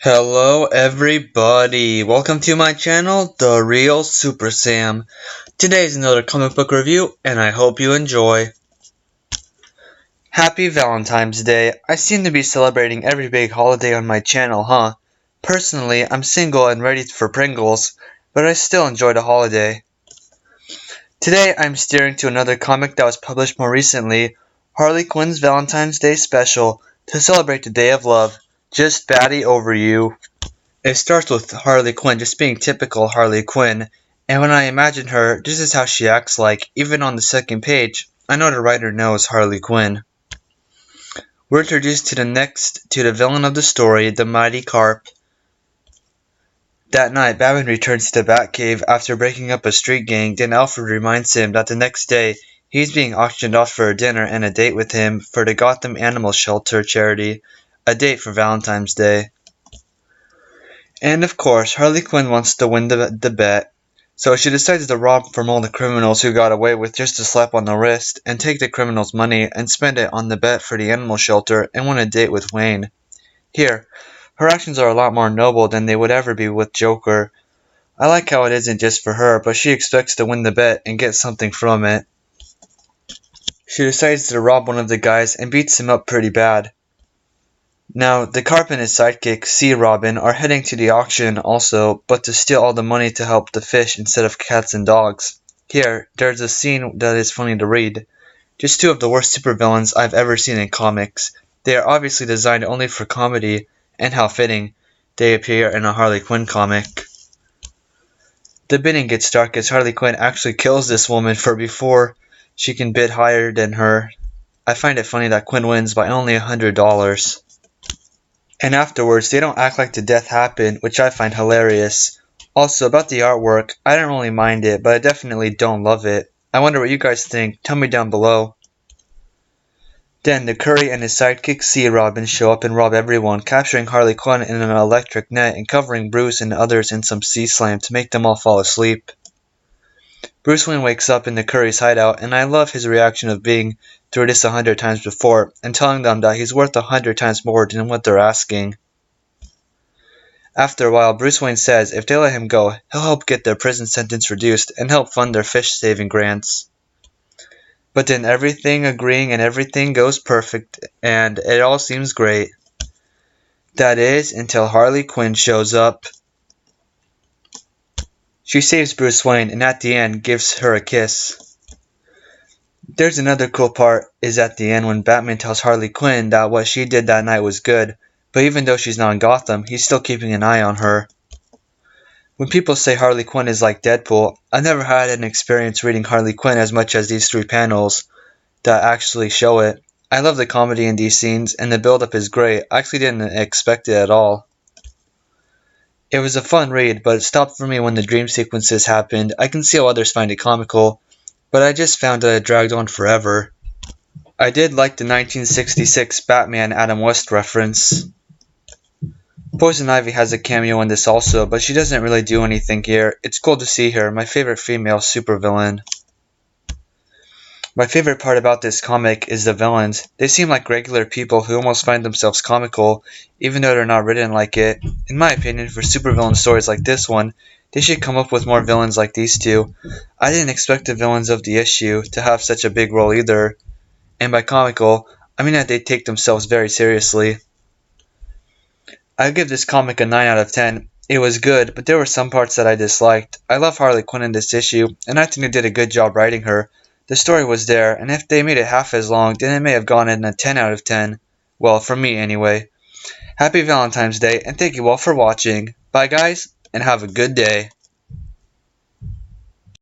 Hello everybody, welcome to my channel, The Real Super Sam. Today is another comic book review and I hope you enjoy. Happy Valentine's Day. I seem to be celebrating every big holiday on my channel, huh? Personally, I'm single and ready for Pringles, but I still enjoy the holiday. Today I'm steering to another comic that was published more recently, Harley Quinn's Valentine's Day special, to celebrate the Day of Love. Just batty over you. It starts with Harley Quinn just being typical Harley Quinn, and when I imagine her, this is how she acts like, even on the second page. I know the writer knows Harley Quinn. We're introduced to the villain of the story, the Mighty Carp. That night, Batman returns to the Batcave after breaking up a street gang, then Alfred reminds him that the next day, he's being auctioned off for a dinner and a date with him for the Gotham Animal Shelter charity, a date for Valentine's Day. And of course, Harley Quinn wants to win the bet, so she decides to rob from all the criminals who got away with just a slap on the wrist, and take the criminals' money and spend it on the bet for the animal shelter and win a date with Wayne. Here, her actions are a lot more noble than they would ever be with Joker. I like how it isn't just for her, but she expects to win the bet and get something from it. She decides to rob one of the guys and beats him up pretty bad. Now, the Carp and his sidekick, Sea Robin, are heading to the auction also, but to steal all the money to help the fish instead of cats and dogs. Here, there's a scene that is funny to read. Just two of the worst supervillains I've ever seen in comics. They are obviously designed only for comedy, and how fitting they appear in a Harley Quinn comic. The bidding gets dark as Harley Quinn actually kills this woman for before she can bid higher than her. I find it funny that Quinn wins by only $100. And afterwards, they don't act like the death happened, which I find hilarious. Also, about the artwork, I don't really mind it, but I definitely don't love it. I wonder what you guys think. Tell me down below. Then, the Curry and his sidekick Sea Robin show up and rob everyone, capturing Harley Quinn in an electric net and covering Bruce and others in some sea slime to make them all fall asleep. Bruce Wayne wakes up in the Curry's hideout, and I love his reaction of being through this 100 times before, and telling them that he's worth 100 times more than what they're asking. After a while, Bruce Wayne says if they let him go, he'll help get their prison sentence reduced and help fund their fish-saving grants. But then everything agreeing and everything goes perfect, and it all seems great. That is, until Harley Quinn shows up. She saves Bruce Wayne and at the end gives her a kiss. There's another cool part is at the end when Batman tells Harley Quinn that what she did that night was good, but even though she's not in Gotham, he's still keeping an eye on her. When people say Harley Quinn is like Deadpool, I've never had an experience reading Harley Quinn as much as these three panels that actually show it. I love the comedy in these scenes, and the build-up is great. I actually didn't expect it at all. It was a fun read, but it stopped for me when the dream sequences happened. I can see how others find it comical, but I just found that it dragged on forever. I did like the 1966 Batman Adam West reference. Poison Ivy has a cameo in this also, but she doesn't really do anything here. It's cool to see her, my favorite female supervillain. My favorite part about this comic is the villains. They seem like regular people who almost find themselves comical, even though they're not written like it. In my opinion, for supervillain stories like this one, they should come up with more villains like these two. I didn't expect the villains of the issue to have such a big role either. And by comical, I mean that they take themselves very seriously. I give this comic a 9 out of 10. It was good, but there were some parts that I disliked. I love Harley Quinn in this issue, and I think they did a good job writing her. The story was there, and if they made it half as long, then it may have gone in a 10 out of 10. Well, for me anyway. Happy Valentine's Day, and thank you all for watching. Bye guys, and have a good day.